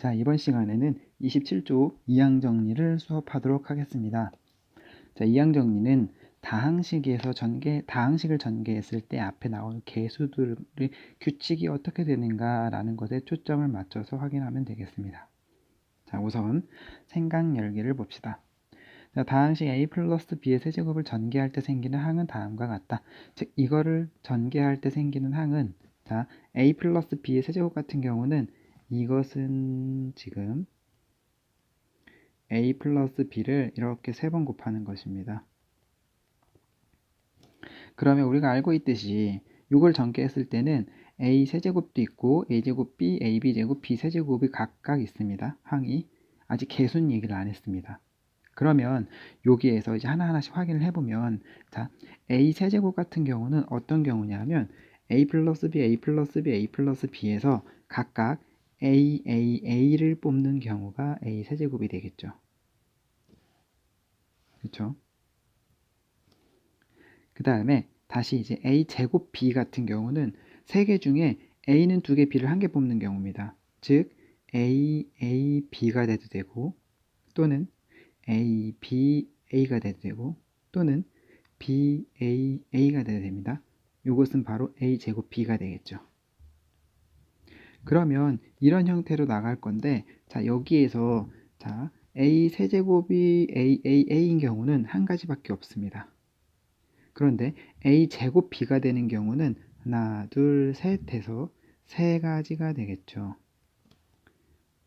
자, 이번 시간에는 27조 이항 정리를 수업하도록 하겠습니다. 자, 이항 정리는 다항식을 전개했을 때 앞에 나온 개수들의 규칙이 어떻게 되는가라는 것에 초점을 맞춰서 확인하면 되겠습니다. 자, 우선 생각 열기를 봅시다. 자, 다항식 a 플러스 b의 세제곱을 전개할 때 생기는 항은 다음과 같다. 즉, 이거를 전개할 때 생기는 항은 자, a 플러스 b의 세제곱 같은 경우는 이것은 지금 a 플러스 b를 이렇게 3번 곱하는 것입니다. 그러면 우리가 알고 있듯이 이걸 전개했을 때는 a 세제곱도 있고 a제곱 b, ab제곱, b세제곱이 각각 있습니다. 항이 아직 개수는 얘기를 안 했습니다. 그러면 여기에서 이제 하나하나씩 확인을 해보면 자, a 세제곱 같은 경우는 어떤 경우냐면 a 플러스 b, a 플러스 b, a 플러스 b에서 각각 a를 뽑는 경우가 a 세제곱이 되겠죠. 그렇죠? 그 다음에 다시 이제 a 제곱 b 같은 경우는 3개 중에 a는 2개, b를 1개 뽑는 경우입니다. 즉 b가 돼도 되고 또는 a가 돼도 되고 또는 b가 돼도 됩니다. 이것은 바로 a 제곱 b가 되겠죠. 그러면 이런 형태로 나갈 건데 자, 여기에서 자, a 세제곱이 a인 경우는 한 가지밖에 없습니다. 그런데 a 제곱 b가 되는 경우는 하나, 둘, 셋 해서 3가지가 되겠죠.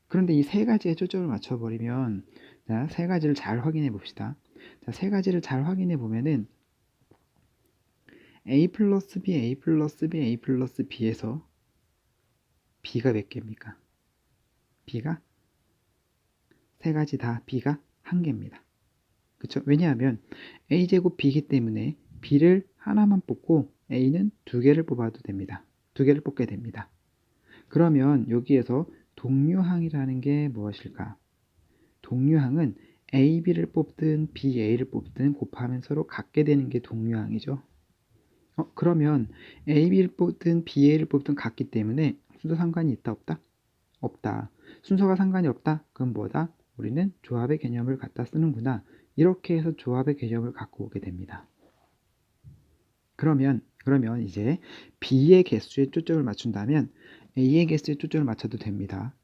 그런데 이 3가지에 초점을 맞춰버리면 자, 3가지를 잘 확인해 봅시다. 자, 3가지를 잘 확인해 보면은 a 플러스 b, a 플러스 b, a 플러스 b에서 b가 몇 개입니까? b가 3가지 다 b가 1개입니다. 그쵸? 왜냐하면 a제곱 b이기 때문에 b를 하나만 뽑고 a는 2개를 뽑아도 됩니다. 2개를 뽑게 됩니다. 그러면 여기에서 동류항이라는 게 무엇일까? 동류항은 a, b를 뽑든 b, a를 뽑든 곱하면 서로 같게 되는 게 동류항이죠. 그러면 a, b를 뽑든 b, a를 뽑든 같기 때문에 순서 상관이 있다 없다? 없다. 순서가 상관이 없다? 그럼 뭐다? 우리는 조합의 개념을 갖다 쓰는구나. 이렇게 해서 조합의 개념을 갖고 오게 됩니다. 그러면 이제 b의 개수에 초점을 맞춘다면 a의 개수에 초점을 맞춰도 됩니다.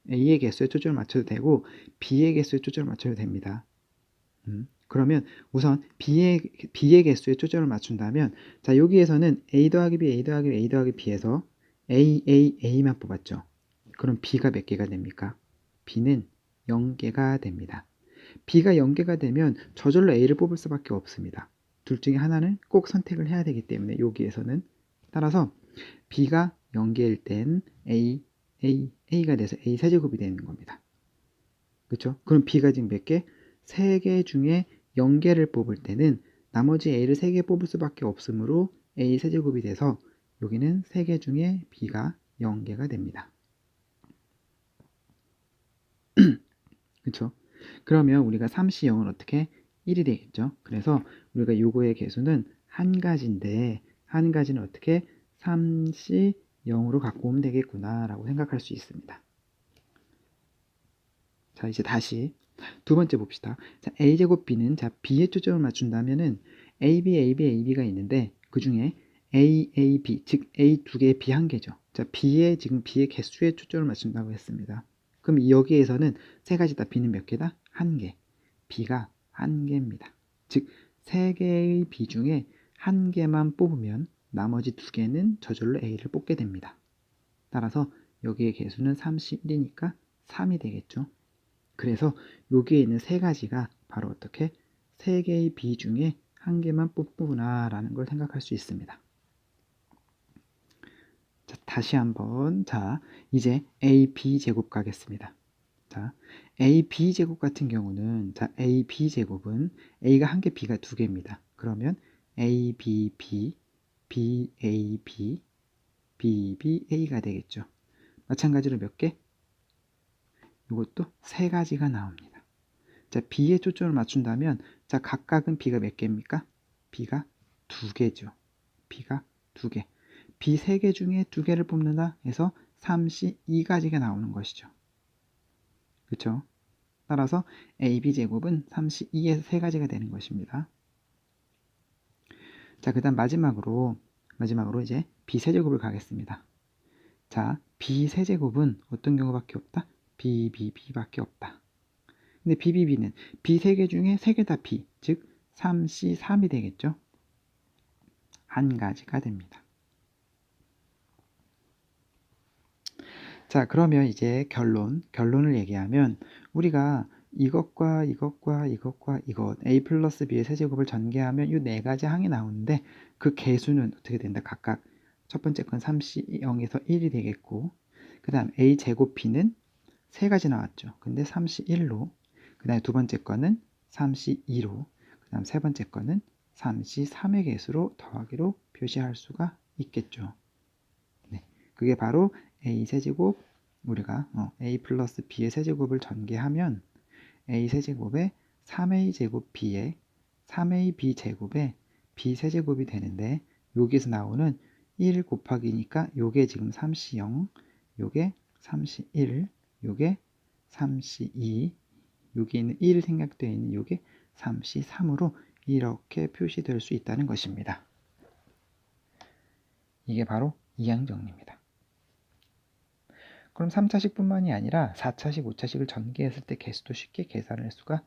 a의 개수에 초점을 맞춰도 되고 b의 개수에 초점을 맞춰도 됩니다. 그러면 우선 b의 개수에 초점을 맞춘다면 자, 여기에서는 a 더하기 b, a 더하기 b, a 더하기 b에서 a만 뽑았죠. 그럼 b가 몇 개가 됩니까? b는 0개가 됩니다. b가 0개가 되면 저절로 a를 뽑을 수밖에 없습니다. 둘 중에 하나는 꼭 선택을 해야 되기 때문에 여기에서는 따라서 b가 0개일 땐 a가 돼서 a 세제곱이 되는 겁니다. 그렇죠? 그럼 b가 지금 몇 개? 3개 중에 0개를 뽑을 때는 나머지 a를 3개 뽑을 수밖에 없으므로 a 세제곱이 돼서 여기는 3개 중에 b가 0개가 됩니다. 그렇죠? 그러면 우리가 3시 0은 어떻게? 1이 되겠죠? 그래서 우리가 요거의 개수는 한 가지인데 한 가지는 어떻게? 3시 0으로 갖고 오면 되겠구나 라고 생각할 수 있습니다. 자, 이제 다시 두 번째 봅시다. 자, a제곱 b는 자, b에 초점을 맞춘다면은 ab가 있는데 그 중에 b, 즉 a 2개, b 1개죠. 자, 지금 b의 개수에 초점을 맞춘다고 했습니다. 그럼 여기에서는 3가지 다 b는 몇 개다? 1개. b가 1개입니다. 즉 3개의 b 중에 1개만 뽑으면 나머지 2개는 저절로 a를 뽑게 됩니다. 따라서 여기의 개수는 31이니까 3이 되겠죠. 그래서 여기에 있는 3가지가 바로 어떻게? 3개의 b 중에 1개만 뽑구나 라는 걸 생각할 수 있습니다. 자, 다시 한번 자, 이제 ab 제곱 가겠습니다. 자, ab 제곱 같은 경우는 자, ab 제곱은 a가 1개, b가 2개입니다. 그러면 abb, bab, bba가 되겠죠. 마찬가지로 몇 개? 이것도 3가지가 나옵니다. 자, b에 초점을 맞춘다면 자, 각각은 b가 몇 개입니까? b가 2개죠. b가 2개. b 3개 중에 2개를 뽑는다 해서 32가지가 나오는 것이죠. 그쵸? 따라서 AB제곱은 32에서 3가지가 되는 것입니다. 자, 그 다음 마지막으로 이제 B세제곱을 가겠습니다. 자, B세제곱은 어떤 경우밖에 없다? BBB밖에 없다. 근데 BBB는 B 3개 중에 3개 다 B, 즉 3C3이 되겠죠? 한 가지가 됩니다. 자, 그러면 이제 결론을 얘기하면 우리가 이것과 이것과 이것과 이것 A 플러스 B의 세제곱을 전개하면 이 4가지 항이 나오는데 그 개수는 어떻게 된다? 각각 첫 번째 건 3C0에서 1이 되겠고 그 다음 A 제곱 B는 3가지 나왔죠. 근데 3C1로 그 다음에 두 번째 거는 3C2로 그 다음 세 번째 거는 3C3의 개수로 더하기로 표시할 수가 있겠죠. 네, 그게 바로 A 세제곱 우리가 A 플러스 B의 세제곱을 전개하면 A 세제곱에 3A 제곱 B에 3AB 제곱에 B 세제곱이 되는데 여기서 나오는 1 곱하기니까 요게 지금 3C0 요게 3C1 요게 3C2 여기 있는 1 생략되어 있는 요게 3C3으로 이렇게 표시될 수 있다는 것입니다. 이게 바로 이항정리입니다. 그럼 3차식 뿐만이 아니라 4차식, 5차식을 전개했을 때 개수도 쉽게 계산할 수가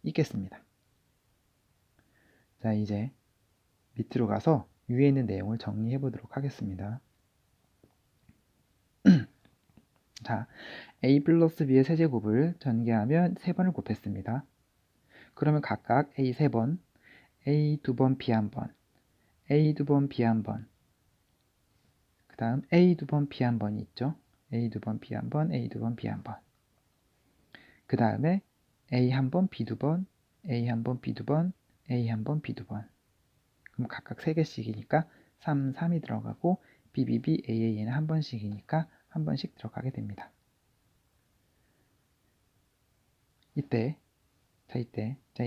있겠습니다. 자, 이제 밑으로 가서 위에 있는 내용을 정리해 보도록 하겠습니다. 자, A 플러스 B의 세제곱을 전개하면 3번을 곱했습니다. 그러면 각각 A 3번, A 2번, B 1번, A 2번, B 1번, 그 다음 A 2번, B 1번이 있죠. A 2번, B 1번, A 2번, B 1번. 그 다음에 A 1번, B 2번, A 1번, B 2번, A 1번, B 2번. 그럼 각각 3개씩이니까 3, 3이 들어가고 BBB, AA는 한 번씩이니까 한 번씩 들어가게 됩니다. 이때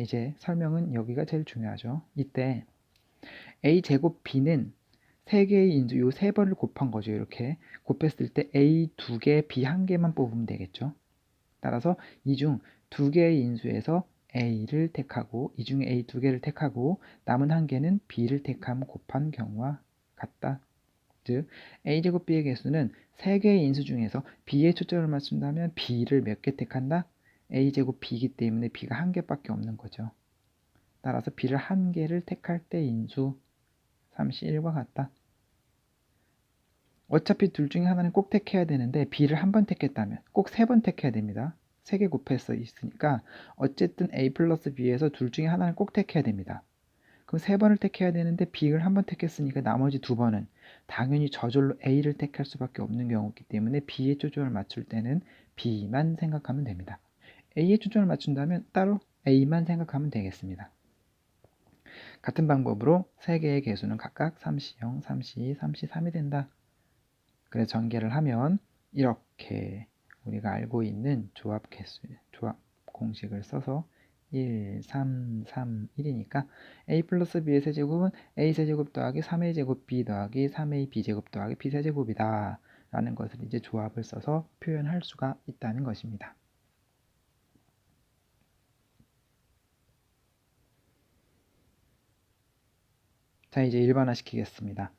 이제 설명은 여기가 제일 중요하죠. 이때 A제곱 B는 3개의 인수 요 3번을 곱한 거죠. 이렇게 곱했을 때 A 2개, B 1개만 뽑으면 되겠죠. 따라서 이 중 2개의 인수에서 A를 택하고 이 중에 A 2개를 택하고 남은 1개는 B를 택하면 곱한 경우와 같다. 즉 A제곱 B의 개수는 3개의 인수 중에서 B에 초점을 맞춘다면 B를 몇 개 택한다? A제곱 B이기 때문에 B가 1개밖에 없는 거죠. 따라서 B를 1개를 택할 때 인수 3C1과 같다. 어차피 둘 중에 하나는 꼭 택해야 되는데 B를 한 번 택했다면 꼭 3번 택해야 됩니다. 3개 곱해서 있으니까 어쨌든 A 플러스 B에서 둘 중에 하나는 꼭 택해야 됩니다. 그럼 3번을 택해야 되는데 B를 한 번 택했으니까 나머지 2번은 당연히 저절로 A를 택할 수밖에 없는 경우이기 때문에 B에 초점을 맞출 때는 B만 생각하면 됩니다. A에 초점을 맞춘다면 따로 A만 생각하면 되겠습니다. 같은 방법으로 3개의 개수는 각각 3C0, 3C2, 3C3이 된다. 그래서 전개를 하면 이렇게 우리가 알고 있는 조합 공식을 써서 1, 3, 3, 1이니까 A 플러스 B의 세제곱은 A 세제곱 더하기 3A 제곱 B 더하기 3A B 제곱 더하기 B 세제곱이다 라는 것을 이제 조합을 써서 표현할 수가 있다는 것입니다. 자, 이제 일반화 시키겠습니다.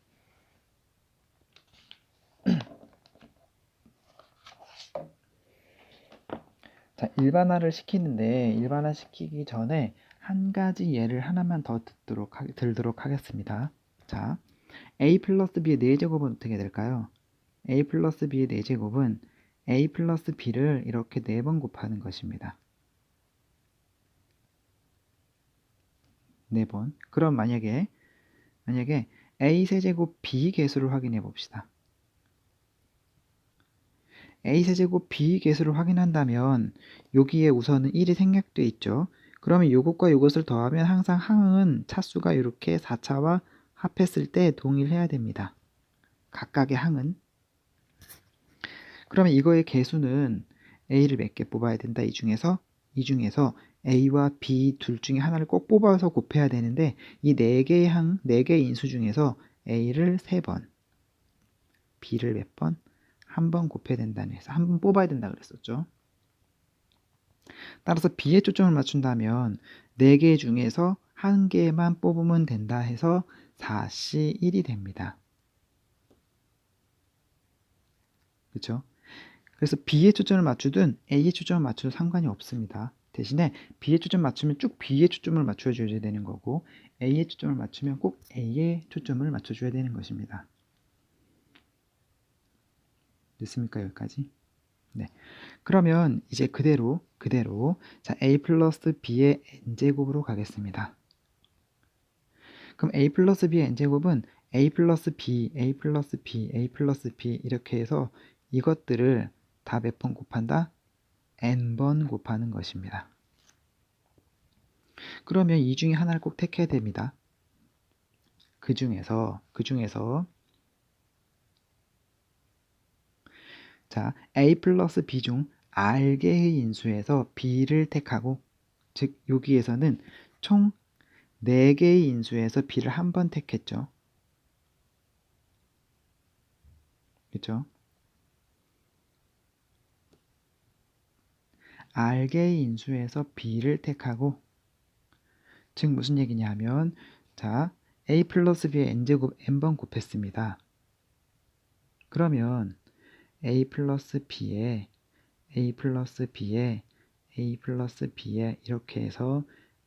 자, 일반화를 시키는데 일반화 시키기 전에 한 가지 예를 하나만 더 들도록 하겠습니다. 자, A 플러스 B의 4제곱은 어떻게 될까요? A 플러스 B의 4제곱은 A 플러스 B를 이렇게 4번 곱하는 것입니다. 4번. 그럼 만약에 A 세제곱 B 개수를 확인해 봅시다. A 세제곱 B 개수를 확인한다면 여기에 우선은 1이 생략되어 있죠. 그러면 이것과 이것을 더하면 항상 항은 차수가 이렇게 4차와 합했을 때 동일해야 됩니다. 각각의 항은. 그러면 이거의 개수는 A를 몇 개 뽑아야 된다. 이 중에서 A와 B 둘 중에 하나를 꼭 뽑아서 곱해야 되는데 이 4개의 항, 4개의 인수 중에서 A를 3번, B를 몇 번? 한 번 곱해야 된다는 해서 한 번 뽑아야 된다 그랬었죠. 따라서 B에 초점을 맞춘다면 4개 중에서 1개만 뽑으면 된다 해서 4C 1이 됩니다. 그렇죠? 그래서 B에 초점을 맞추든 A에 초점을 맞춰도 상관이 없습니다. 대신에 B에 초점 맞추면 쭉 B에 초점을 맞춰줘야 되는 거고 A에 초점을 맞추면 꼭 A에 초점을 맞춰줘야 되는 것입니다. 됐습니까? 여기까지? 네. 그러면 이제 그대로 자 A 플러스 B의 n제곱으로 가겠습니다. 그럼 A 플러스 B의 n제곱은 A 플러스 B, A 플러스 B, A 플러스 B 이렇게 해서 이것들을 다 몇 번 곱한다? n번 곱하는 것입니다. 그러면 이 중에 하나를 꼭 택해야 됩니다. 그 중에서 자 A 플러스 B 중 R개의 인수에서 B를 택하고 즉 여기에서는 총 4개의 인수에서 B를 한 번 택했죠. 그렇죠? R개의 인수에서 B를 택하고 즉 무슨 얘기냐면 자 A 플러스 B의 n제곱 n번 곱했습니다. 그러면 A 플러스 B에 A 플러스 B에 A 플러스 B에 이렇게 해서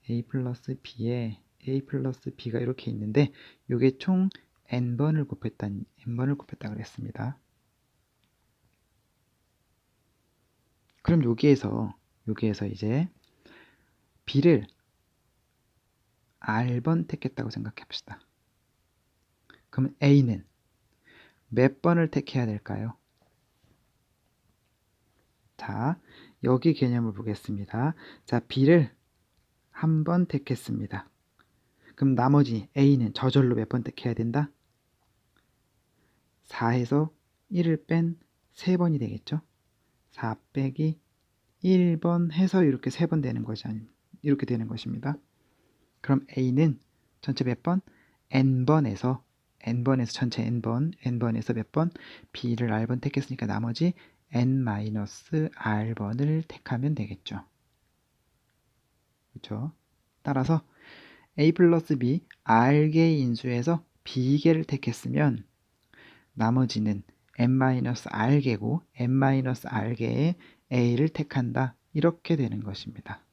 A 플러스 B에 A 플러스 B가 이렇게 있는데 이게 총 n번을 곱했다 그랬습니다. 그럼 여기에서 이제 B를 R번 택했다고 생각해 봅시다. 그럼 A는 몇 번을 택해야 될까요? 자, 여기 개념을 보겠습니다. 자, B를 한 번 택했습니다. 그럼 나머지 A는 저절로 몇 번 택해야 된다? 4에서 1을 뺀 3번이 되겠죠? 4 빼기 1번 해서 이렇게 3번 되는 것이 이렇게 되는 것입니다. 그럼 A는 전체 몇 번? n번에서 전체 n번에서 몇 번? B를 R번 택했으니까 나머지 n-R번을 택하면 되겠죠. 그렇죠? 따라서 A 플러스 B R개의 인수에서 B개를 택했으면 나머지는 n-R개고 n-R개의 A를 택한다. 이렇게 되는 것입니다.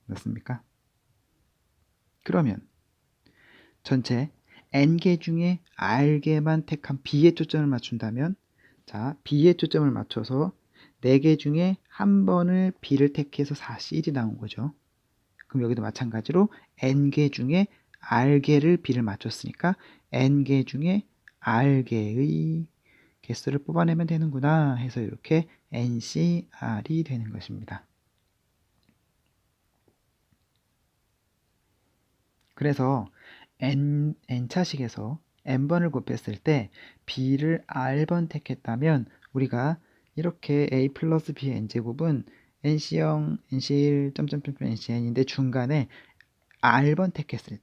맞습니까? 그러면 전체 n개 중에 R개만 택한 B에 초점을 맞춘다면 자 B에 초점을 맞춰서 4개 중에 한 번을 B를 택해서 4C1이 나온 거죠. 그럼 여기도 마찬가지로 n개 중에 R개를 B를 맞췄으니까 n개 중에 R개의 개수를 뽑아내면 되는구나 해서 이렇게 NCR이 되는 것입니다. 그래서 n차식에서 n번을 곱했을 때 b를 r번 택했다면 우리가 이렇게 a 플러스 b n제곱은 nc0, nc1, ncn인데 중간에 r번 택했을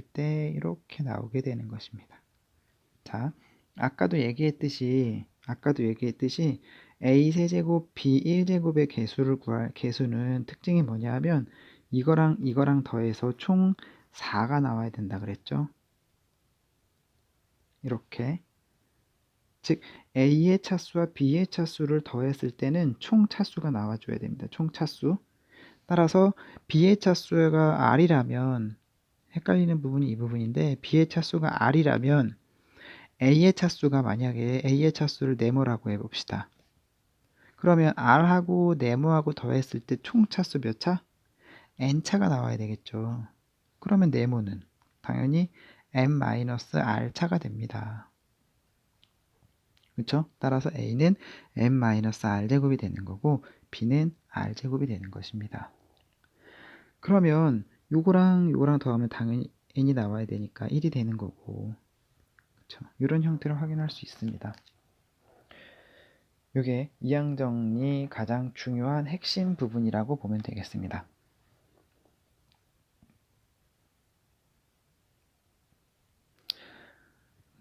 때 이렇게 나오게 되는 것입니다. 자, 아까도 얘기했듯이 a 세제곱 b 1제곱의 개수를 구할 개수는 특징이 뭐냐면 이거랑 더해서 총 4가 나와야 된다 그랬죠. 이렇게 즉 A의 차수와 B의 차수를 더했을 때는 총 차수가 나와줘야 됩니다. 총 차수. 따라서 B의 차수가 R이라면 헷갈리는 부분이 이 부분인데 B의 차수가 R이라면 A의 차수가 만약에 A의 차수를 네모라고 해봅시다. 그러면 R하고 네모하고 더했을 때 총 차수 몇 차? N차가 나와야 되겠죠. 그러면 네모는 당연히 n-r차가 됩니다. 그렇죠? 따라서 a는 n-r제곱이 되는 거고 b는 r제곱이 되는 것입니다. 그러면 요거랑 더하면 당연히 n이 나와야 되니까 1이 되는 거고 그렇죠? 이런 형태로 확인할 수 있습니다. 이게 이항정리 가장 중요한 핵심 부분이라고 보면 되겠습니다.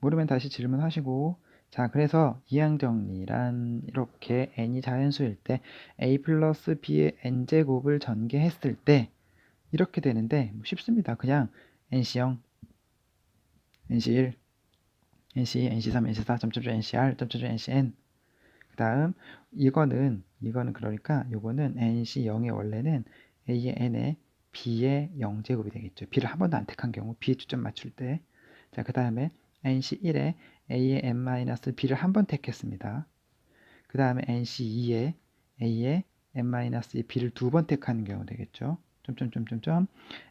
모르면 다시 질문하시고 자, 그래서 이항정리란 이렇게 n이 자연수일 때 a 플러스 b의 n제곱을 전개했을 때 이렇게 되는데 쉽습니다. 그냥 nc0, nc1, nc2, nc3, nc4, ncr, ncn. 그 다음 이거는 그러니까 요거는 nc0의 원래는 a의 n에 b의 0제곱이 되겠죠. b를 한 번도 안 택한 경우 b에 초점 맞출 때. 자, 그 다음에 nc1에 a의 n-b를 한 번 택했습니다. 그 다음에 nc2에 a의 n-b를 두 번 택하는 경우 되겠죠.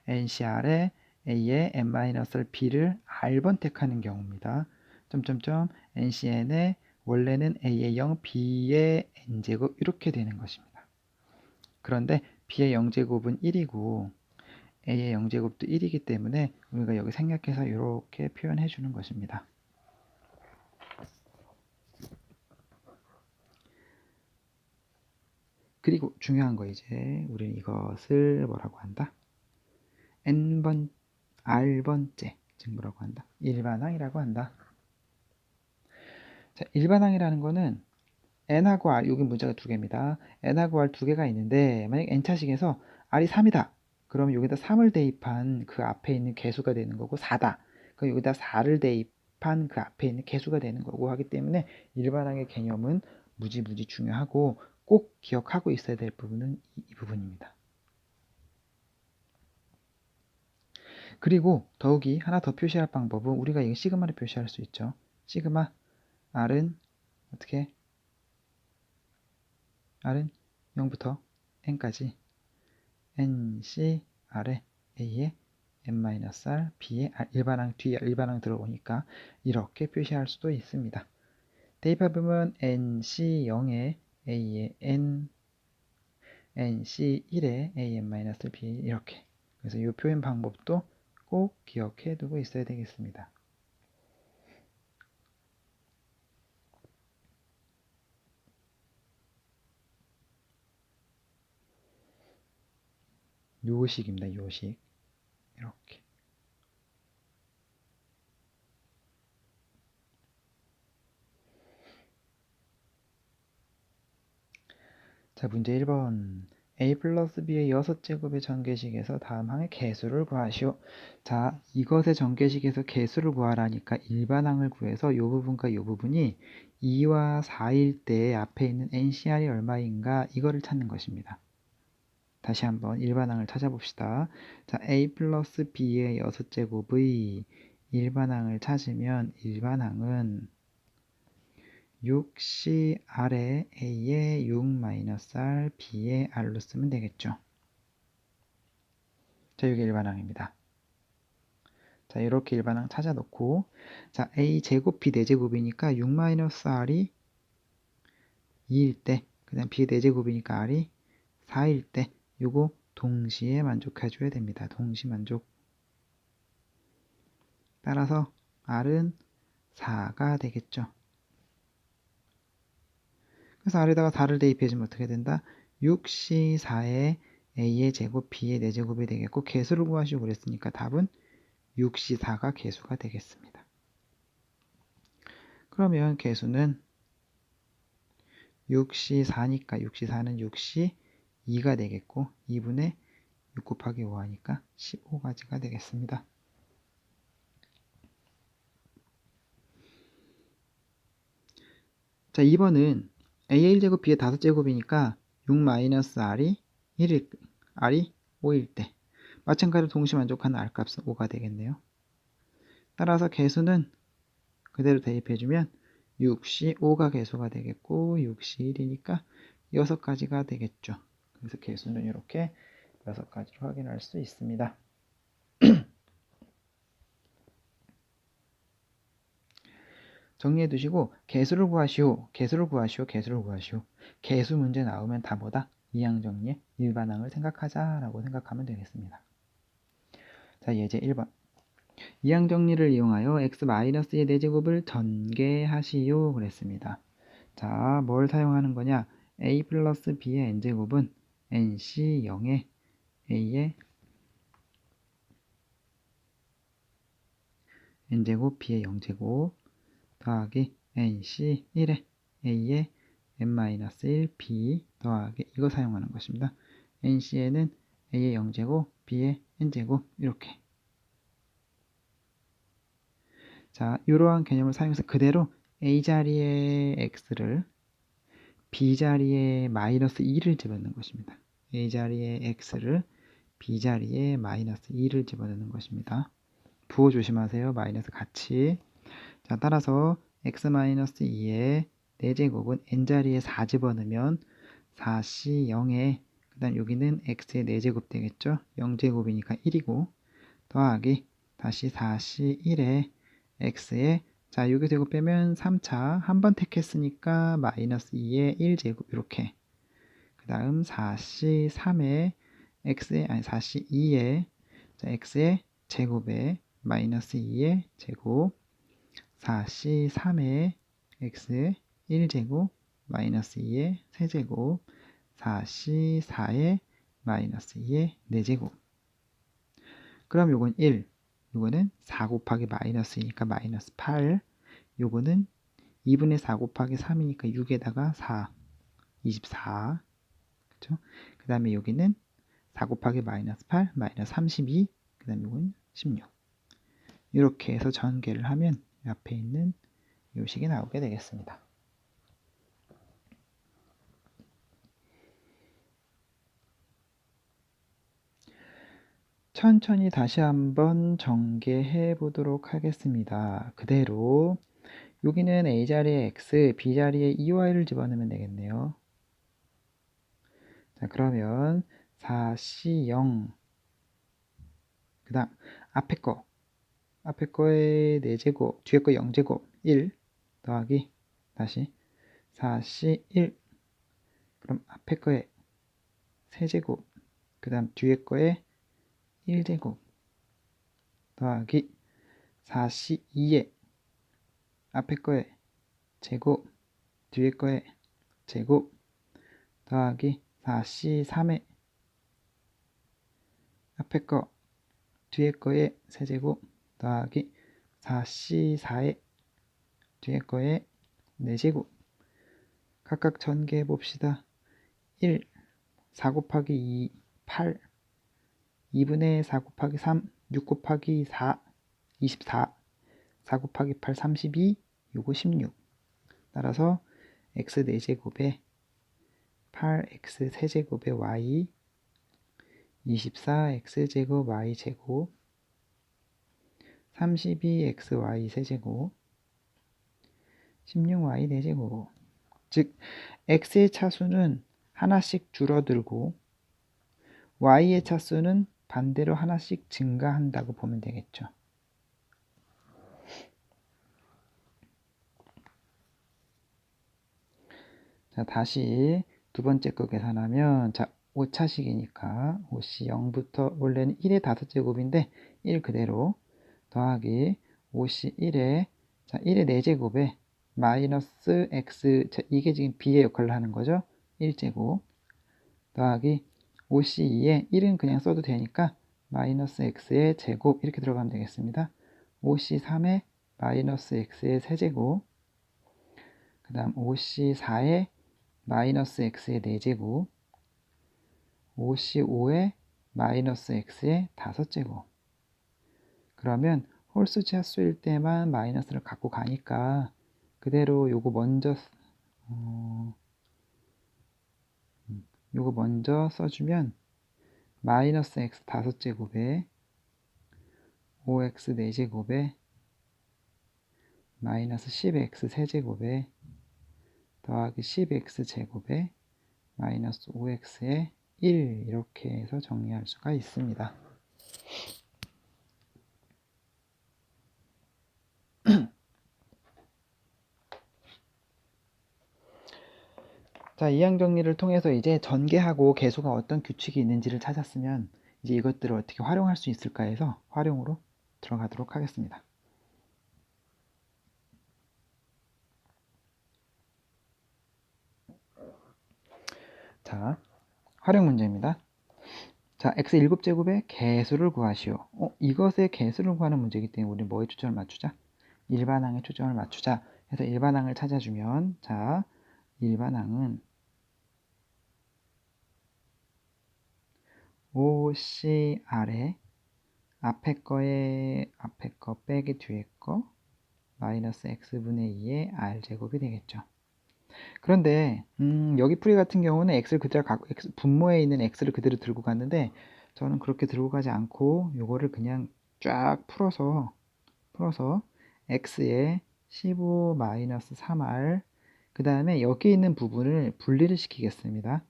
ncr에 a의 n-b를 r번 택하는 경우입니다. ncn에 원래는 a의 0, b의 n제곱 이렇게 되는 것입니다. 그런데 b의 0제곱은 1이고 a의 0제곱도 1이기 때문에 우리가 여기 생략해서 이렇게 표현해 주는 것입니다. 그리고 중요한 거 이제 우리는 이것을 뭐라고 한다? n번, r번째 증부라고 한다. 일반항이라고 한다. 자, 일반항이라는 거는 n하고 r, 여기 문제가 두 개입니다. n하고 r 두 개가 있는데 만약 n차식에서 r이 3이다. 그러면 여기다 3을 대입한 그 앞에 있는 개수가 되는 거고 4다. 그럼 여기다 4를 대입한 그 앞에 있는 개수가 되는 거고 하기 때문에 일반항의 개념은 무지 중요하고 꼭 기억하고 있어야 될 부분은 이 부분입니다. 그리고 더욱이 하나 더 표시할 방법은 우리가 이거 시그마를 표시할 수 있죠. 시그마 r은 어떻게? r은 0부터 n까지 nc r에 a에 n-r b에 일반항 뒤에 일반항 들어오니까 이렇게 표시할 수도 있습니다. 대입해보면 nc0에 a에 n, nc1에 an-b 이렇게. 그래서 이 표현 방법도 꼭 기억해 두고 있어야 되겠습니다. 요식입니다. 요식. 이렇게. 자, 문제 1번. a 플러스 b의 6제곱의 전개식에서 다음 항의 개수를 구하시오. 자, 이것의 전개식에서 개수를 구하라니까 일반항을 구해서 이 부분과 이 부분이 2와 4일 때 앞에 있는 ncr이 얼마인가 이거를 찾는 것입니다. 다시 한번 일반항을 찾아봅시다. 자, a 플러스 b의 6제곱의 일반항을 찾으면 일반항은 6c r에 a에 6-r b에 r로 쓰면 되겠죠. 자, 이게 일반항입니다. 자, 이렇게 일반항 찾아 놓고 자, a 제곱 b 4제곱이니까 6-r이 2일 때, 그 다음 b 4제곱이니까 r이 4일 때 요거 동시에 만족해 줘야 됩니다. 동시 만족. 따라서 r은 4가 되겠죠. 그래서 r에다가 4를 대입해주면 어떻게 된다? 6c4에 a의 제곱 b의 4제곱이 되겠고 개수를 구하시고 그랬으니까 답은 6c4가 개수가 되겠습니다. 그러면 개수는 6c4니까 6c4는 6c2가 되겠고 2분의 6 곱하기 5 하니까 15가지가 되겠습니다. 자, 2번은 a의 1제곱 b의 5제곱이니까 6-r이 1일, r이 5일 때 마찬가지로 동시 만족하는 r값은 5가 되겠네요. 따라서 개수는 그대로 대입해주면 6시 5가 개수가 되겠고 6시 1이니까 6가지가 되겠죠. 그래서 개수는 이렇게 6가지로 확인할 수 있습니다. 정리해 두시고 개수를 구하시오. 개수를 구하시오. 개수를 구하시오. 개수 문제 나오면 다 뭐다? 이항 정리의 일반항을 생각하자라고 생각하면 되겠습니다. 자, 예제 1번. 이항 정리를 이용하여 x-의 4제곱을 전개하시오 그랬습니다. 자, 뭘 사용하는 거냐? a 플러스 b의 n제곱은 nc0에 a의 n제곱 b의 0제곱 더하기 nc 1에 a에 n-1 b 더하기 이거 사용하는 것입니다. nc에는 a의 0제곱, b의 n제곱 이렇게. 자, 이러한 개념을 사용해서 그대로 a 자리에 x를 b 자리에 마이너스 2를 집어넣는 것입니다. a 자리에 x를 b 자리에 마이너스 2를 집어넣는 것입니다. 부호 조심하세요. 마이너스 같이. 자, 따라서 x-2의 4제곱은 n자리에 4 집어넣으면 4c 0에 그 다음 여기는 x의 4제곱 되겠죠. 0제곱이니까 1이고 더하기 다시 4c 1에 x에 자 여기서 이거 빼면 3차 한 번 택했으니까 마이너스 2의 1제곱 이렇게 그 다음 4c 3에 x에 아니 4c 2에 자 x의 제곱에 마이너스 2의 제곱 4c 3에 x 1제곱 마이너스 2의 세제곱 4c 4에 마이너스 2의 4제곱 그럼 요건 1 요거는 4 곱하기 마이너스 2니까 마이너스 8 요거는 2분의 4 곱하기 3이니까 6에다가 4 24 그쵸? 그 다음에 여기는 4 곱하기 마이너스 8 마이너스 32 그 다음에 요건 16 이렇게 해서 전개를 하면 앞에 있는 요식이 나오게 되겠습니다. 천천히 다시 한번 전개해 보도록 하겠습니다. 그대로 여기는 A자리에 X, B자리에 EY를 집어넣으면 되겠네요. 자, 그러면 4C0 그 다음 앞에 거의 4제곱, 뒤에 거 0제곱 1 더하기 다시 4C1 그럼 앞에 거에 세제곱 그 다음 뒤에 거에 1제곱 더하기 4C2에 앞에 거에 제곱 뒤에 거에 제곱 더하기 4C3에 앞에 거 뒤에 거에 세제곱 더하기 4C4에 뒤에 거에 4제곱 각각 전개해 봅시다. 1 4 곱하기 2 8 2분의 4 곱하기 3 6 곱하기 4 24 4 곱하기 8 32 요거 16 따라서 x 4제곱에 8x 세제곱에 y 24x제곱 y제곱 32xy 세제곱 16y 4제곱 즉 x의 차수는 하나씩 줄어들고 y의 차수는 반대로 하나씩 증가한다고 보면 되겠죠. 자, 다시 두 번째 거 계산하면 자 5차식이니까 5씨 0부터 원래는 1의 5제곱인데 1 그대로 더하기 5씨 1에 자 1의 4제곱에 마이너스 x 자, 이게 지금 b의 역할을 하는 거죠. 1제곱 더하기 5씨 2에 1은 그냥 써도 되니까 마이너스 x의 제곱 이렇게 들어가면 되겠습니다. 5씨 3에 마이너스 x의 세제곱 그 다음 5씨 4에 마이너스 x의 4제곱 5C5에 마이너스 x의 5제곱 그러면 홀수 차수일 때만 마이너스를 갖고 가니까 그대로 요거 먼저 써주면 마이너스 x 5제곱에 5x 4제곱에 마이너스 10x 세제곱에 더하기 10x 제곱에 마이너스 5x에 1 이렇게 해서 정리할 수가 있습니다. 자, 이항 정리를 통해서 이제 전개하고 계수가 어떤 규칙이 있는지를 찾았으면 이제 이것들을 어떻게 활용할 수 있을까 해서 활용으로 들어가도록 하겠습니다. 자, 활용 문제입니다. 자, x 7제곱의 개수를 구하시오. 이것의 개수를 구하는 문제이기 때문에 우리 뭐에 초점을 맞추자? 일반항에 초점을 맞추자 해서 일반항을 찾아주면, 자, 일반항은 OC 아래 앞에 거 빼기 뒤에 거 마이너스 x분의 2의 r제곱이 되겠죠. 그런데 여기 풀이 같은 경우는 x를 그대로 갖고 분모에 있는 x를 그대로 들고 갔는데, 저는 그렇게 들고 가지 않고 요거를 그냥 쫙 풀어서 x에 15 마이너스 3r, 그 다음에 여기 있는 부분을 분리를 시키겠습니다.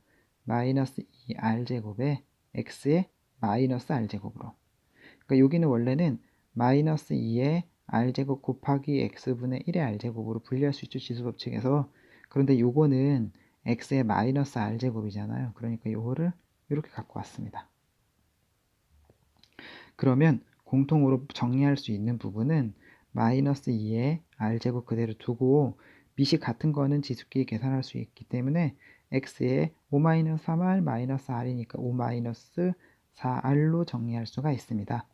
마이너스 2r제곱에 x에 마이너스 r제곱으로. 그러니까 여기는 원래는 마이너스 2의 r제곱 곱하기 x분의 1의 r제곱으로 분리할 수 있죠, 지수법칙에서. 그런데 요거는 x의 마이너스 r제곱이잖아요. 그러니까 요거를 이렇게 갖고 왔습니다. 그러면 공통으로 정리할 수 있는 부분은 마이너스 2의 r제곱 그대로 두고 미시 같은 거는 지수끼리 계산할 수 있기 때문에 x의 5-3r 마이너스 r이니까 5-4r로 정리할 수가 있습니다.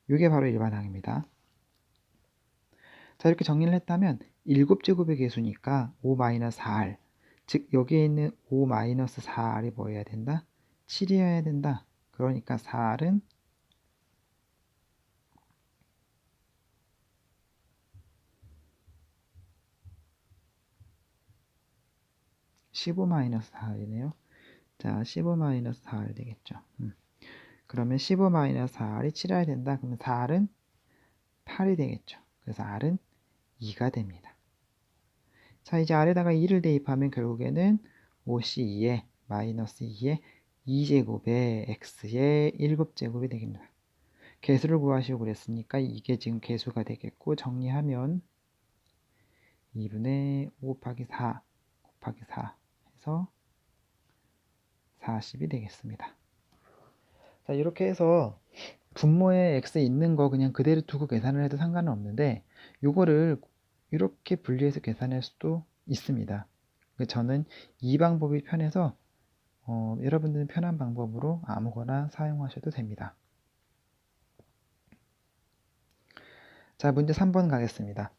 이게 바로 일반항입니다. 자, 이렇게 정리를 했다면 7제곱의 개수니까 5-4r, 즉 여기에 있는 5-4r이 뭐여야 된다? 7이어야 된다. 그러니까 4r은 15-4r이네요. 자, 15-4r 되겠죠. 그러면 15-4r이 7이어야 된다. 그러면 4r은 8이 되겠죠. 그래서 r은 2가 됩니다. 자, 이제 아래다가 2를 대입하면 결국에는 5c2에 마이너스 2에 2제곱에 x의 7제곱이 되겠습니다. 개수를 구하시고 그랬으니까 이게 지금 개수가 되겠고, 정리하면 2분의 5 곱하기 4 곱하기 4 해서 40이 되겠습니다. 자, 이렇게 해서 분모에 x 있는 거 그냥 그대로 두고 계산을 해도 상관은 없는데, 요거를 이렇게 분리해서 계산할 수도 있습니다. 저는 이 방법이 편해서 여러분들은 편한 방법으로 아무거나 사용하셔도 됩니다. 자, 문제 3번 가겠습니다.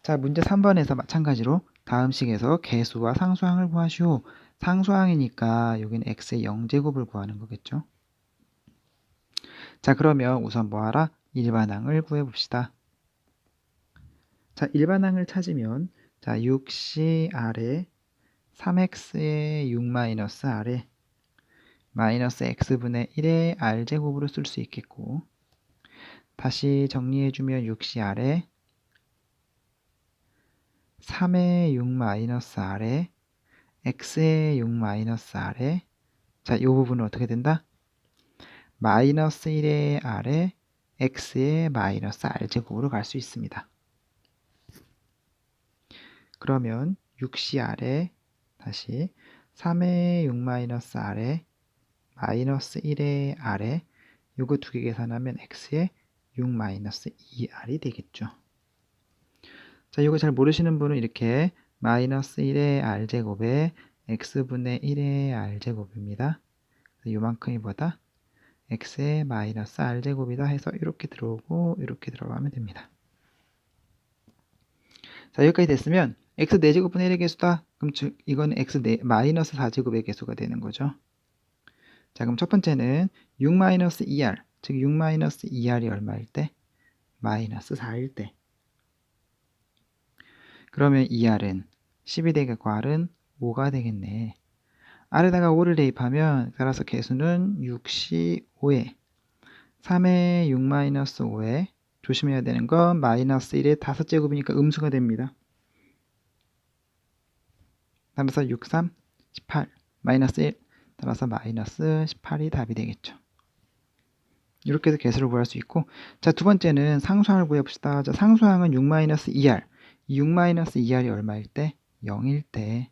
자, 문제 3번에서 마찬가지로 다음 식에서 개수와 상수항을 구하시오. 상수항이니까 여기는 x의 0제곱을 구하는 거겠죠. 자, 그러면 우선 뭐하라? 일반항을 구해봅시다. 자, 일반항을 찾으면, 자, 6c 아래 3x의 6 아래 마이너스 x분의 1의 r제곱으로 쓸 수 있겠고, 다시 정리해주면 6c 아래 3의 6 아래 x의 6 아래, 자, 이 부분은 어떻게 된다? 마이너스 1의 아래 x의 마이너스 r제곱으로 갈 수 있습니다. 그러면 6c 아래 다시 3의 6 아래 마이너스 1의 아래, 요거 두 개 계산하면 x의 6 2r이 되겠죠. 자, 이거 잘 모르시는 분은 이렇게 마이너스 1의 r제곱에 x분의 1의 r제곱입니다. 요만큼이 뭐다? x의 마이너스 r제곱이다 해서 이렇게 들어오고 이렇게 들어가면 됩니다. 자, 여기까지 됐으면 x 4제곱분의 1의 개수다. 그럼 즉 이건 x 마이너스 4제곱의 개수가 되는 거죠. 자, 그럼 첫 번째는 6 2r, 즉 6 2r이 얼마일 때? 마이너스 4일 때. 그러면 2r은 10이 되겠고 r은 5가 되겠네. r에다가 5를 대입하면 따라서 개수는 6c 5에 3의 6 5에 조심해야 되는 건 마이너스 1의 5제곱이니까 음수가 됩니다. 따라서 6, 3, 18 마이너스 1 따라서 마이너스 18이 답이 되겠죠. 이렇게 해서 개수를 구할 수 있고, 자, 두 번째는 상수항을 구해봅시다. 자, 상수항은 6 2r, 6 2r이 얼마일 때? 0일 때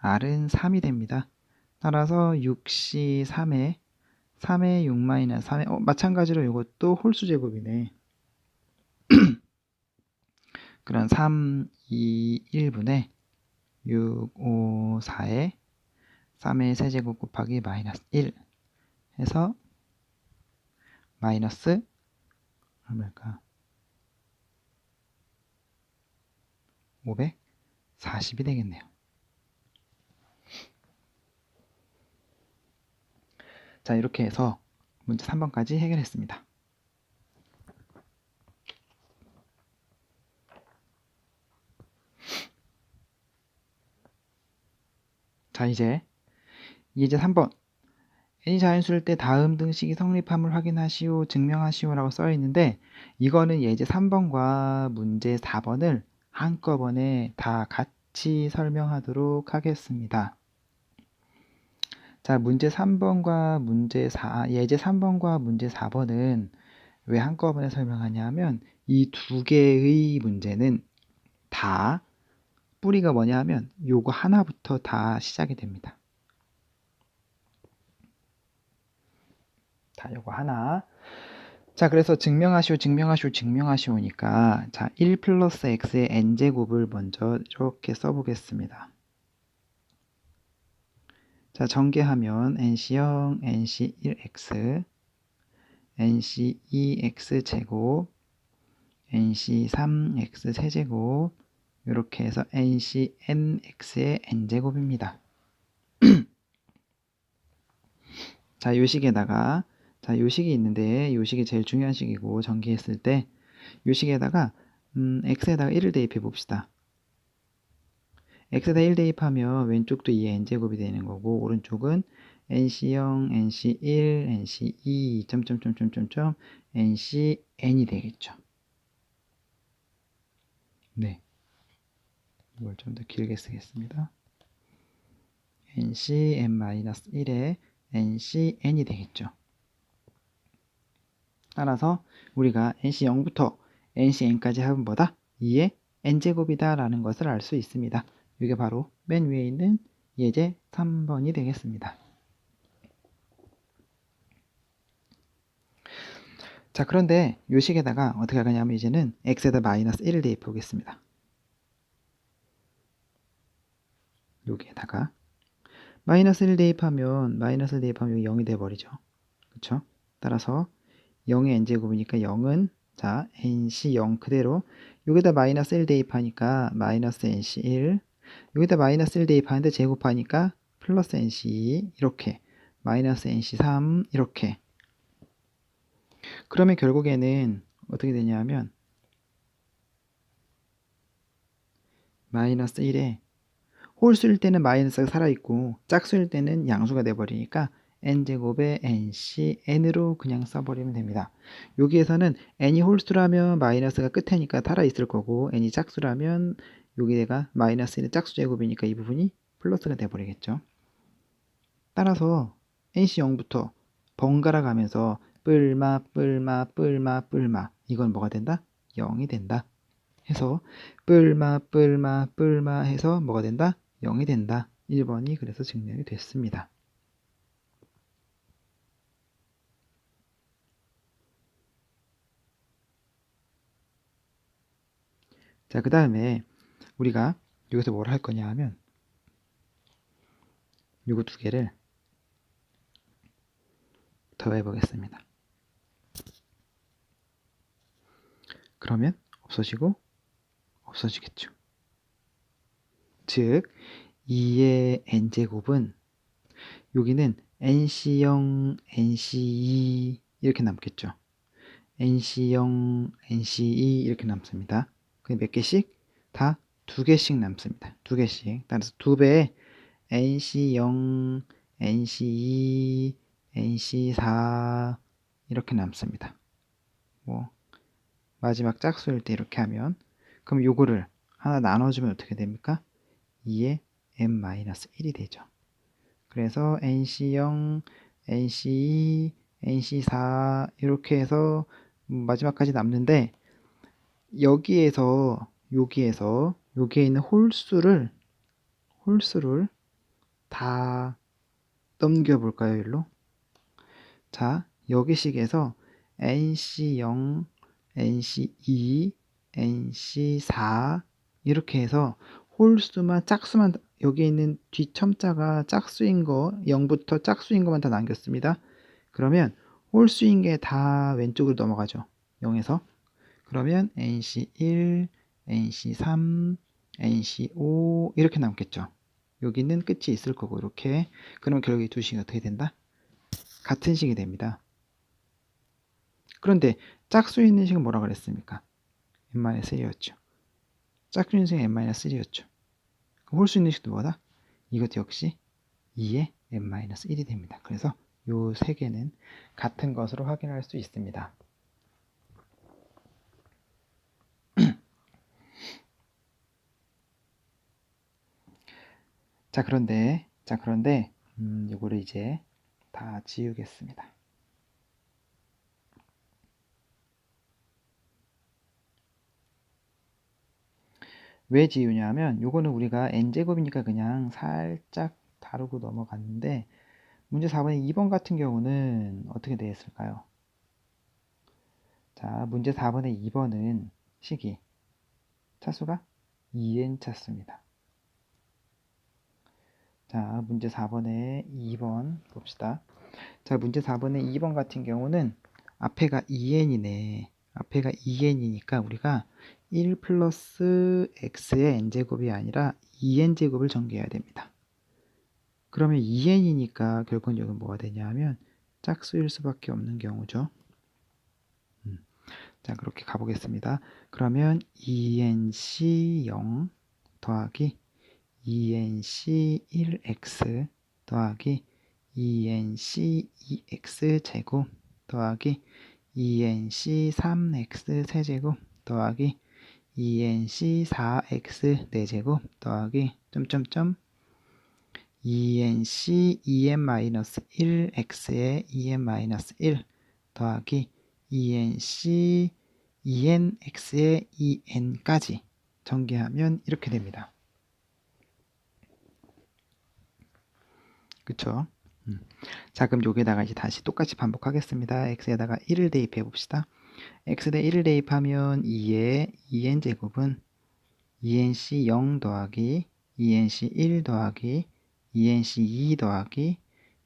r은 3이 됩니다. 따라서 6c 3의 6 3의 마찬가지로 이것도 홀수 제곱이네. 그럼 3, 2, 1분의 6, 5, 4에 3의 세제곱 곱하기 마이너스 1 해서 마이너스 얼마일까? 540이 되겠네요. 자, 이렇게 해서 문제 3번까지 해결했습니다. 자, 이제 3번. n이 자연수일 때 다음 등식이 성립함을 확인하시오, 증명하시오 라고 써 있는데, 이거는 예제 3번과 문제 4번을 한꺼번에 다 같이 설명하도록 하겠습니다. 자, 문제 3번과 예제 3번과 문제 4번은 왜 한꺼번에 설명하냐 면, 이 두 개의 문제는 다 뿌리가 뭐냐 하면 요거 하나부터 다 시작이 됩니다. 자, 요거 하나. 자, 그래서 증명하시오니까, 자, 1 플러스 x의 n제곱을 먼저 이렇게 써보겠습니다. 자, 전개하면 nc0, nc1x, nc2x 제곱, nc3x 세제곱, 이렇게 해서 ncnx의 n제곱입니다. 자, 요 식에다가, 자, 요 식이 있는데, 요 식이 제일 중요한 식이고, 전개했을 때, 요 식에다가, x에다가 1을 대입해 봅시다. x에다 1 대입하면 왼쪽도 2의 n제곱이 되는 거고, 오른쪽은 nc0, nc1, nc2, ncn이 되겠죠. 네. 이걸 좀 더 길게 쓰겠습니다. ncn-1에 ncn이 되겠죠. 따라서 우리가 nc0부터 ncn까지 합은 뭐다? 2의 n제곱이다 라는 것을 알 수 있습니다. 이게 바로 맨 위에 있는 예제 3번이 되겠습니다. 자, 그런데 요 식에다가 어떻게 할 거냐면 이제는 x에다 마이너스 1을 대입해 보겠습니다. 여기에다가 마이너스 1 대입하면 여기 0이 돼버리죠. 그쵸? 따라서 0의 n제곱이니까 0은 자 nc0 그대로 여기다 마이너스 1 대입하니까 마이너스 nc1 여기다 마이너스 1 대입하는데 제곱하니까 플러스 nc2 이렇게 마이너스 nc3 이렇게 그러면 결국에는 어떻게 되냐면 마이너스 1에 홀수일 때는 마이너스가 살아있고 짝수일 때는 양수가 돼버리니까 n제곱에 nc n으로 그냥 써버리면 됩니다. 여기에서는 n이 홀수라면 마이너스가 끝에니까 살아있을 거고 n이 짝수라면 여기가 마이너스 1은 짝수 제곱이니까 이 부분이 플러스가 돼버리겠죠. 따라서 nc 0부터 번갈아 가면서 뿔마 이건 뭐가 된다? 0이 된다. 해서 뿔마 해서 뭐가 된다? 0이 된다. 1번이 그래서 증명이 됐습니다. 자, 그 다음에 우리가 여기서 뭘 할 거냐 하면 요거 두 개를 더해 보겠습니다. 그러면 없어지고 없어지겠죠. 즉 2의 n제곱은 여기는 nc0, nc2 이렇게 남겠죠. nc0, nc2 이렇게 남습니다. 그게 몇 개씩? 다 두 개씩 남습니다. 두 개씩. 따라서 두 배의 nc0, nc2, nc4 이렇게 남습니다. 뭐 마지막 짝수일 때 이렇게 하면 그럼 요거를 하나 나눠주면 어떻게 됩니까? 2의 n-1이 되죠. 그래서 nc0, nc2, nc4 이렇게 해서 마지막까지 남는데 여기에서 여기에 있는 홀수를 다 넘겨볼까요? 일로? 자, 여기식에서 nc0, nc2, nc4 이렇게 해서 홀수만 짝수만 여기 있는 뒷첨자가 짝수인 거 0부터 짝수인 것만 다 남겼습니다. 그러면 홀수인 게 다 왼쪽으로 넘어가죠. 0에서 그러면 nc1, nc3, NCO 이렇게 남겠죠. 여기는 끝이 있을 거고 이렇게. 그러면 결국 이 두 식이 어떻게 된다? 같은 식이 됩니다. 그런데 짝수 있는 식은 뭐라 그랬습니까? n-1이었죠. 짝수 있는 식은 n-3였죠. 홀수 있는 식도 뭐다? 이것도 역시 2의 n-1이 됩니다. 그래서 요 세 개는 같은 것으로 확인할 수 있습니다. 자, 그런데 요거를 이제 다 지우겠습니다. 왜 지우냐면 요거는 우리가 n제곱이니까 그냥 살짝 다루고 넘어갔는데 문제 4번의 2번 같은 경우는 어떻게 되어 있을까요? 자, 문제 4번의 2번은 식이 차수가 2n 차수입니다. 자, 문제 4번의 2번 봅시다. 자, 문제 4번의 2번 같은 경우는 앞에가 2n이네. 앞에가 2n이니까 우리가 1 플러스 x의 n제곱이 아니라 2n제곱을 전개해야 됩니다. 그러면 2n이니까 결국은 여기 뭐가 되냐 하면 짝수일 수밖에 없는 경우죠. 자, 그렇게 가보겠습니다. 그러면 2nc0 더하기 2nc1x 더하기 2nc2x 제곱 더하기 2nc3x 세제곱 더하기 2nc4x 4제곱 더하기 점점점 2nc 2n-1x에 2n-1 더하기 2nc 2nx에 2n까지 전개하면 이렇게 됩니다. 그쵸? 자, 그럼 여기다가 이제 다시 똑같이 반복하겠습니다. x에다가 1을 대입해 봅시다. x에 1을 대입하면 2의 2n제곱은 2nc 0 더하기 2nc 1 더하기 2nc 2 더하기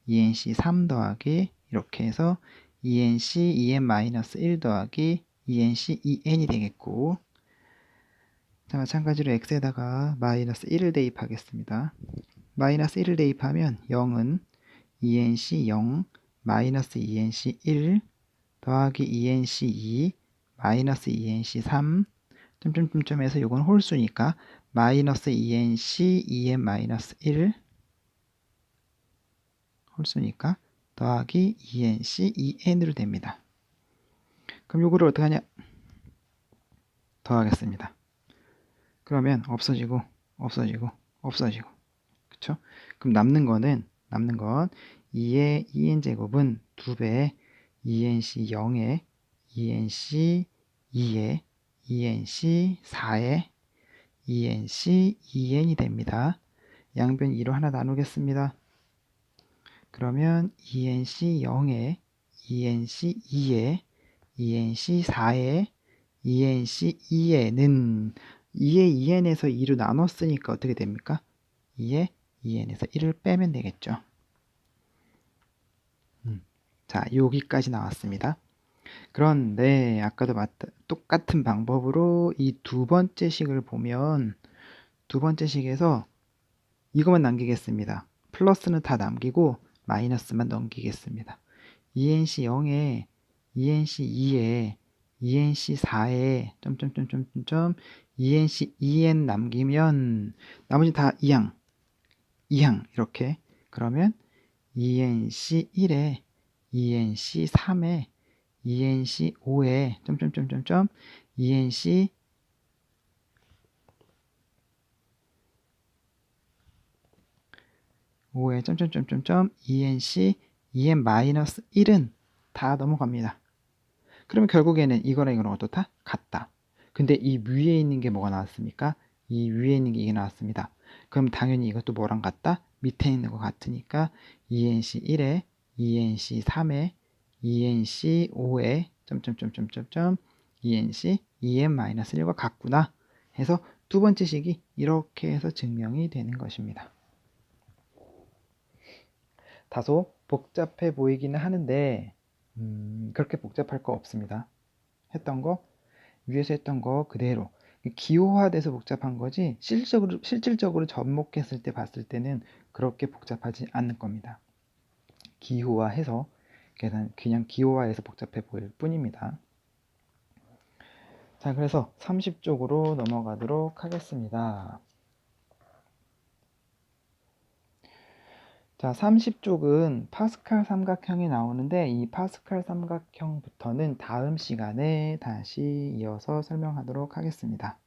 2nc 3 더하기 이렇게 해서 2nc 2n-1 더하기 2nc 2n이 되겠고, 자, 마찬가지로 x에다가 마이너스 1을 대입하겠습니다. 마이너스 1을 대입하면 0은 2nc 0 마이너스 2nc 1 더하기 2nc 2 마이너스 2nc 3 점점점점에서 요건 홀수니까 마이너스 2nc 2n-1 홀수니까 더하기 2nc 2n으로 됩니다. 그럼 요거를 어떻게 하냐? 더하겠습니다. 그러면 없어지고 그쵸? 그럼 남는 건 2의 2n제곱은 2배 2nc 0에 2nc 2에 2nc 4에 2nc 2n이 됩니다. 양변 2로 하나 나누겠습니다. 그러면 2nc 0에 2nc 2에 2nc 4에 2nc 2에는 2의 2n에서 2로 나눴으니까 어떻게 됩니까? 2의 2n에서 1을 빼면 되겠죠. 자, 여기까지 나왔습니다. 그런데 아까도 똑같은 방법으로 이 두 번째 식을 보면 두 번째 식에서 이것만 남기겠습니다. 플러스는 다 남기고 마이너스만 넘기겠습니다. ENC 0에 ENC 2에 ENC 4에 점점점점점 ENC 2N 남기면 나머지 다 2항 이렇게. 그러면 ENC 1에 ENC 3에 ENC 5에 점점점점점 ENC 5에 점점점점점 ENC EN-1은 다 넘어갑니다. 그러면 결국에는 이거랑 이거랑 어떻다? 같다. 근데 이 위에 있는 게 뭐가 나왔습니까? 이 위에 있는 게 이게 나왔습니다. 그럼 당연히 이것도 뭐랑 같다? 밑에 있는 거 같으니까 ENC 1에 ENC 3에 ENC 5에 점점점점점 ENC EN-1과 같구나 해서 두 번째 식이 이렇게 해서 증명이 되는 것입니다. 다소 복잡해 보이기는 하는데 그렇게 복잡할 거 없습니다. 위에서 했던 거 그대로 기호화돼서 복잡한 거지 실질적으로 접목했을 때 봤을 때는 그렇게 복잡하지 않을 겁니다. 기호화해서 그냥 기호화해서 복잡해 보일 뿐입니다. 자, 그래서 30쪽으로 넘어가도록 하겠습니다. 자, 30쪽은 파스칼 삼각형이 나오는데 이 파스칼 삼각형부터는 다음 시간에 다시 이어서 설명하도록 하겠습니다.